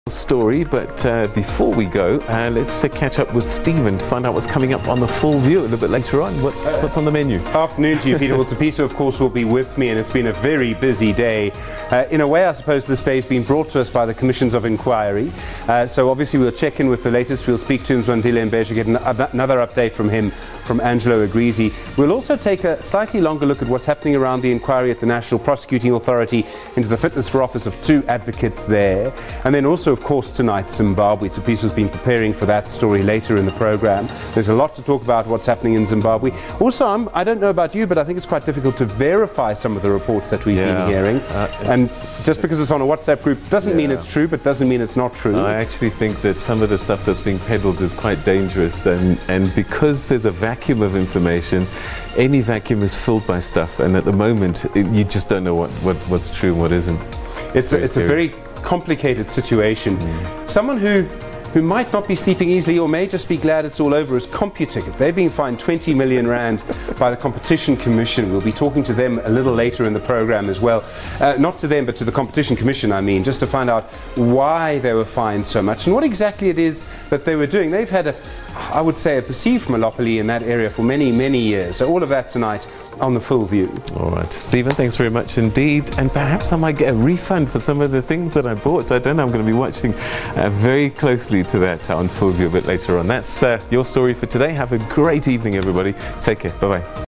Story, but before we go, let's catch up with Stephen to find out what's coming up on the Full View a little bit later on. What's on the menu? Afternoon to you, Peter. Well, Tshepiso, of course, will be with me, and it's been a very busy day. In a way, I suppose this day has been brought to us by the Commissions of Inquiry. So obviously we'll check in with the latest. We'll speak to Mrwebi Mbeja, get another update from him, from Angelo Agrizzi. We'll also take a slightly longer look at what's happening around the inquiry at the National Prosecuting Authority into the fitness for office of two advocates there. And then also, of course, tonight, Zimbabwe. Tshepiso's been preparing for that story later in the program. There's a lot to talk about what's happening in Zimbabwe. Also, I don't know about you, but I think it's quite difficult to verify some of the reports that we've been hearing. And just because it's on a WhatsApp group doesn't mean it's true, but doesn't mean it's not true. I actually think that some of the stuff that's being peddled is quite dangerous, and because there's a vacuum of information, any vacuum is filled by stuff, and at the moment you just don't know what's true and what isn't. It's a very complicated situation. Someone who might not be sleeping easily or may just be glad it's all over is CompuTicket. They've been fined 20 million rand by the Competition Commission. We'll be talking to them a little later in the program as well. Not to them, but to the Competition Commission, I mean, just to find out why they were fined so much and what exactly it is that they were doing. They've had I would say, a perceived monopoly in that area for many, many years. So all of that tonight on the Full View. All right. Stephen, thanks very much indeed. And perhaps I might get a refund for some of the things that I bought. I don't know. I'm going to be watching very closely to that on Full View a bit later on. That's your story for today. Have a great evening, everybody. Take care. Bye-bye.